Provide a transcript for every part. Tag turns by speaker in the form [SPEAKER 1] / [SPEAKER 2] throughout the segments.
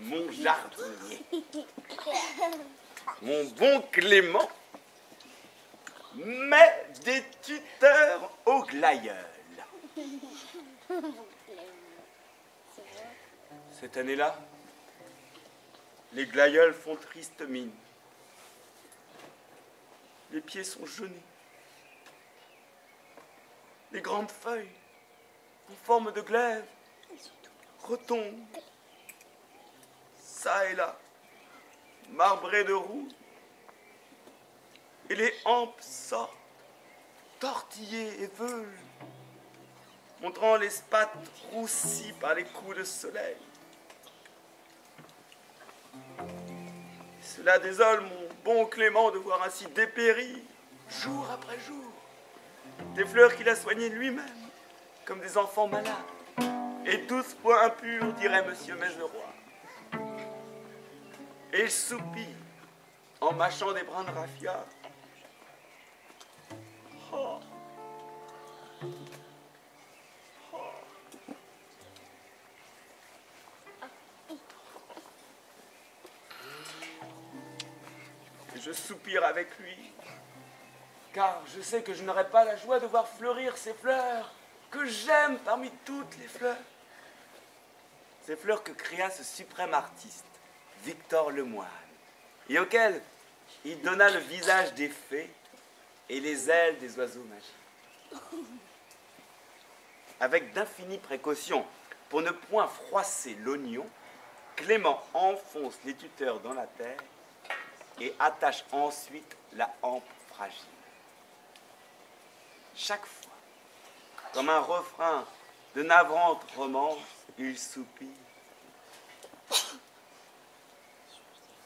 [SPEAKER 1] mon jardinier. Mon bon Clément met des tuteurs aux glaïeuls. Cette année-là, les glaïeuls font triste mine. Les pieds sont jaunés. Les grandes feuilles, en forme de glaive, retombent. Ça et là, marbrées de roux. Et les hampes sortent, tortillées et veulent, montrant les spattes roussies par les coups de soleil. Cela désole mon bon Clément de voir ainsi dépérir, jour après jour, des fleurs qu'il a soignées lui-même, comme des enfants malades, et 12 points impurs, dirait monsieur Mézeroy. Et il soupire en mâchant des brins de raffia. Oh. Oh. Et je soupire avec lui, car je sais que je n'aurai pas la joie de voir fleurir ces fleurs que j'aime parmi toutes les fleurs. Ces fleurs que créa ce suprême artiste, Victor Lemoine, et auquel il donna le visage des fées et les ailes des oiseaux magiques. Avec d'infinies précautions, pour ne point froisser l'oignon, Clément enfonce les tuteurs dans la terre et attache ensuite la hampe fragile. Chaque fois, comme un refrain de navrante romance, il soupire.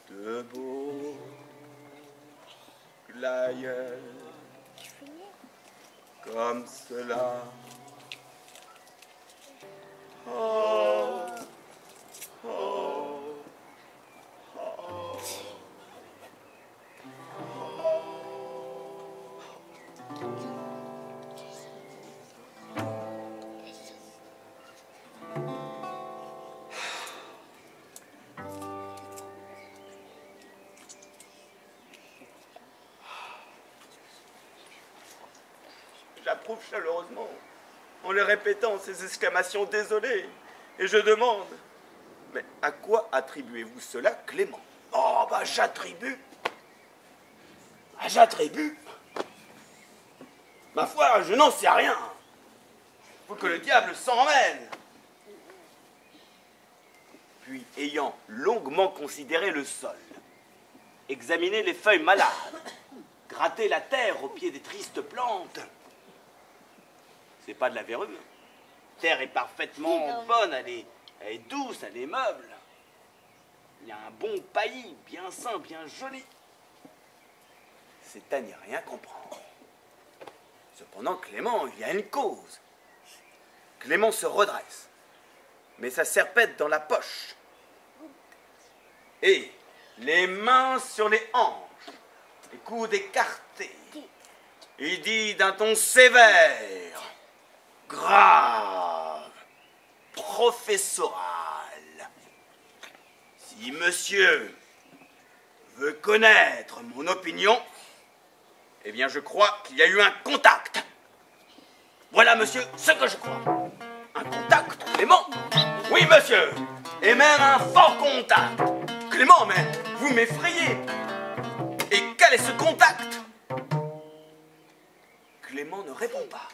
[SPEAKER 1] De beaux glaïeuls comme cela. Oh, oh, oh. J'approuve chaleureusement en les répétant ces exclamations désolées. Et je demande, mais à quoi attribuez-vous cela, Clément? Oh, bah j'attribue. Ah, j'attribue. Ma foi, je n'en sais rien. Faut que le diable s'en mêle. Puis, ayant longuement considéré le sol, examiné les feuilles malades, gratté la terre au pied des tristes plantes, c'est pas de la verrue. La terre est parfaitement bonne, elle est douce, elle est meuble. Il y a un bon paillis, bien sain, bien joli. C'est à n'y rien comprendre. Cependant, Clément, il y a une cause. Clément se redresse, met sa serpette dans la poche et, les mains sur les hanches, les coudes écartés, il dit d'un ton sévère, grave, professoral: si monsieur veut connaître mon opinion, eh bien je crois qu'il y a eu un contact. Voilà, monsieur, ce que je crois. Un contact, Clément? Oui, monsieur, et même un fort contact. Clément, mais vous m'effrayez. Et quel est ce contact? Clément ne répond pas.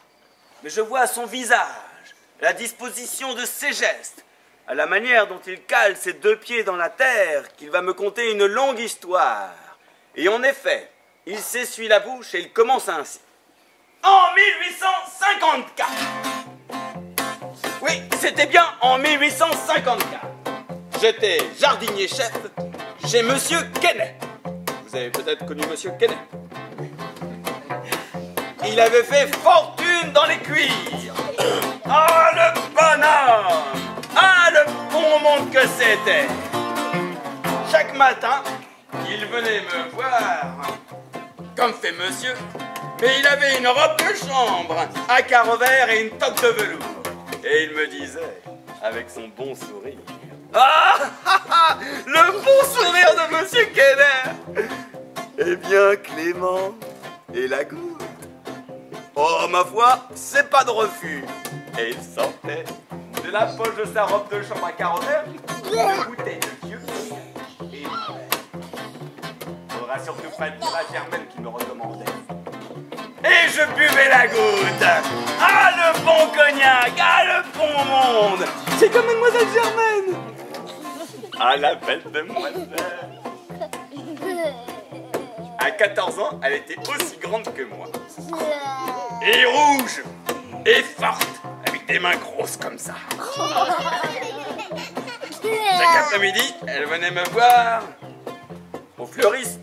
[SPEAKER 1] Mais je vois à son visage, la disposition de ses gestes, à la manière dont il cale ses deux pieds dans la terre, qu'il va me conter une longue histoire. Et en effet, il s'essuie la bouche et il commence ainsi. En 1854. Oui, c'était bien en 1854. J'étais jardinier-chef chez Monsieur Quesnay. Vous avez peut-être connu Monsieur Quesnay. Il avait fait fortune dans les cuirs. Ah, le bonhomme! Ah, le bon monde que c'était! Chaque matin, il venait me voir, comme fait monsieur, mais il avait une robe de chambre, un carreau vert et une toque de velours. Et il me disait, avec son bon sourire: ah, ah, ah, monsieur Kenner. Eh bien, Clément et la goutte. Oh, ma foi, c'est pas de refus. Et il sortait de la poche de sa robe de chambre à carotère une bouteille de vieux et faudra surtout pas dire à Germaine qui me recommandait. Et je buvais la goutte. Ah, le bon cognac. Ah, le bon monde. C'est comme mademoiselle Germaine. Ah, la belle demoiselle. À 14 ans, elle était aussi grande que moi. Et rouge. Et forte. Avec des mains grosses comme ça. Chaque après-midi, elle venait me voir au fleuriste.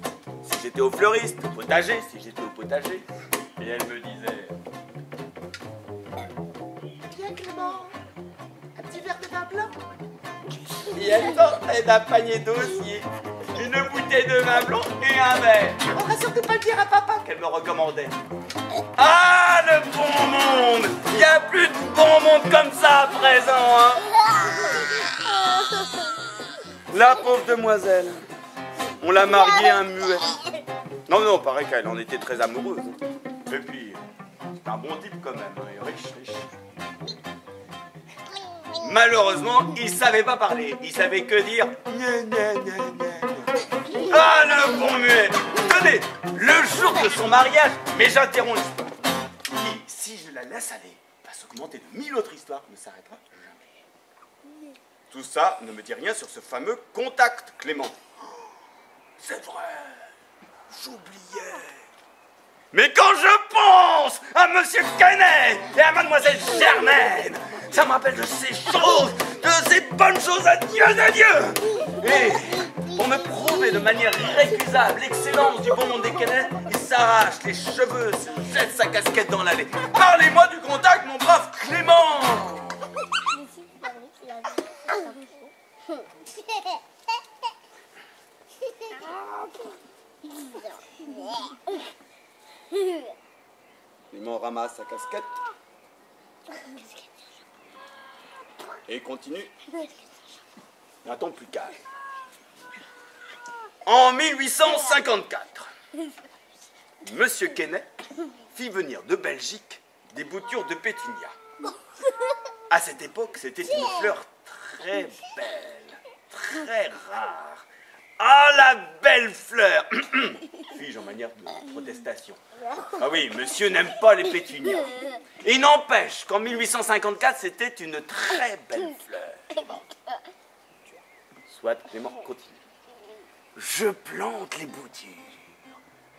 [SPEAKER 1] Si j'étais au fleuriste, au potager, si j'étais au potager. Et elle me disait...
[SPEAKER 2] Tiens Clément, un petit verre de vin blanc.
[SPEAKER 1] Et elle sortait d'un panier d'osier une bouteille de vin blanc et un verre.
[SPEAKER 2] On va surtout pas le dire à papa.
[SPEAKER 1] Qu'elle me recommandait. Ah, le bon monde. Il n'y a plus de bon monde comme ça à présent, hein. La pauvre demoiselle. On l'a mariée à un muet. Non, non, paraît qu'elle en était très amoureuse. Et puis, c'est un bon type quand même, hein, riche. Malheureusement, il savait pas parler. Il savait que dire gna, gna, gna, gna. Ah, le bon muet. Tenez, le jour de son mariage, mais j'interromps l'histoire, qui, si je la laisse aller, va s'augmenter de 1000 autres histoires, ne s'arrêtera jamais. Tout ça ne me dit rien sur ce fameux contact, Clément. C'est vrai, j'oubliais. Mais quand je pense à Monsieur Canet et à Mademoiselle Germaine, ça me rappelle de ces choses, de ces bonnes choses à Dieu. Et pour me prouver de manière irrécusable l'excellence du bon monde des Canet, il s'arrache les cheveux, se jette sa casquette dans l'allée. Parlez-moi du contact, mon brave Clément. Clément ramasse sa casquette et continue d'un ton plus calme. En 1854, Monsieur Quesnay fit venir de Belgique des boutures de pétunia. À cette époque, c'était une fleur très belle, très rare. Ah, la belle fleur! Fis-je en manière de protestation. Ah oui, monsieur n'aime pas les pétunias. Et n'empêche qu'en 1854, c'était une très belle fleur. Soit, Clément, continue. Je plante les boutures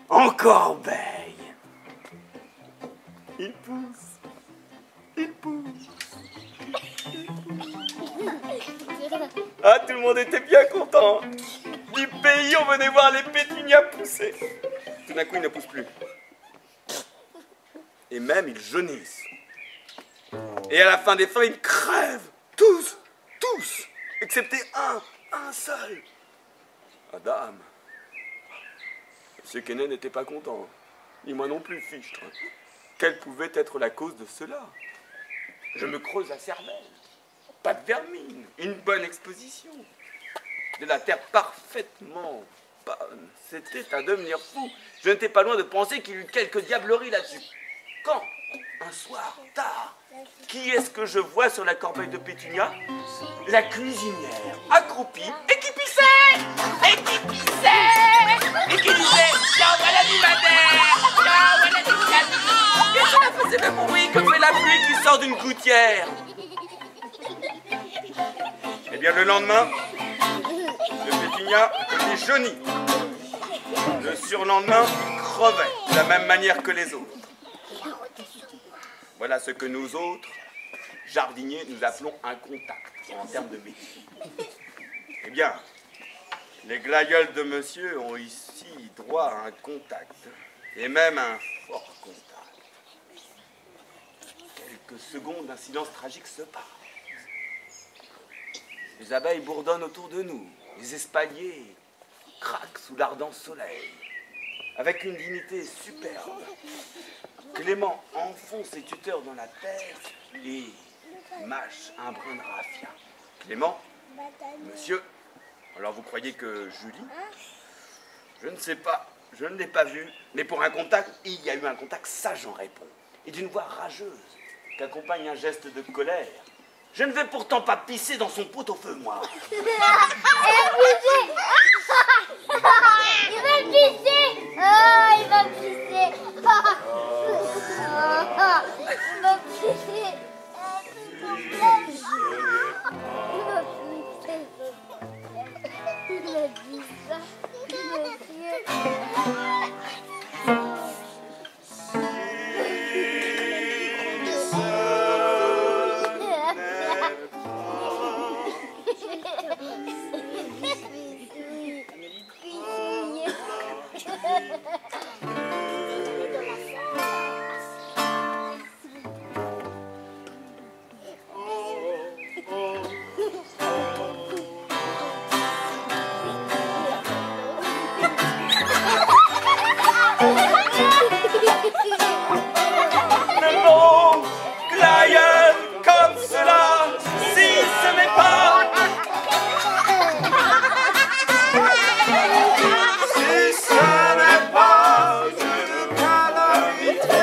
[SPEAKER 1] en corbeille. Il pousse. Il pousse. Ah, tout le monde était bien content. Du pays, on venait voir les pétunias pousser. Tout d'un coup, ils ne poussent plus. Et même, ils jaunissent. Et à la fin des fins, ils crèvent. Tous. Excepté un seul. Madame. Monsieur Quesnay n'était pas content. Ni moi non plus, fichtre. Quelle pouvait être la cause de cela? Je me creuse la cervelle. Pas de vermine. Une bonne exposition. De la terre parfaitement bonne. C'était à devenir fou. Je n'étais pas loin de penser qu'il y eut quelques diableries là-dessus. Quand, un soir, tard, qui est-ce que je vois sur la corbeille de pétunia? La cuisinière, accroupie, et qui pissait. Et qui disait, ciao, voilà du madère, ciao, voilà du cami. Et cela faisait le bruit que fait la pluie qui sort d'une gouttière. Eh bien, le lendemain, le pétunia était jauni. Le surlendemain, il crevait de la même manière que les autres. Voilà ce que nous autres, jardiniers, nous appelons un contact en termes de métier. Eh bien, les glaïeuls de monsieur ont ici droit à un contact, et même un fort contact. Quelques secondes, un silence tragique se passe. Les abeilles bourdonnent autour de nous, les espaliers craquent sous l'ardent soleil, avec une dignité superbe. Clément enfonce ses tuteurs dans la terre et mâche un brin de raffia. Clément, monsieur, alors vous croyez que Julie Je ne sais pas, je ne l'ai pas vu, mais pour un contact, il y a eu un contact, ça j'en réponds. Et d'une voix rageuse, qu'accompagne un geste de colère. Je ne vais pourtant pas pisser dans son pot-au-feu, moi.
[SPEAKER 3] Il va pisser. Il va pisser. Il va pisser. Il va pisser.
[SPEAKER 1] Le bon glaïeul comme cela, si ce n'est pas. Si ce n'est pas une calamité.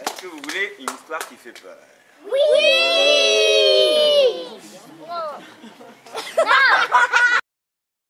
[SPEAKER 1] Est-ce que vous voulez une histoire qui fait peur?
[SPEAKER 3] Oui.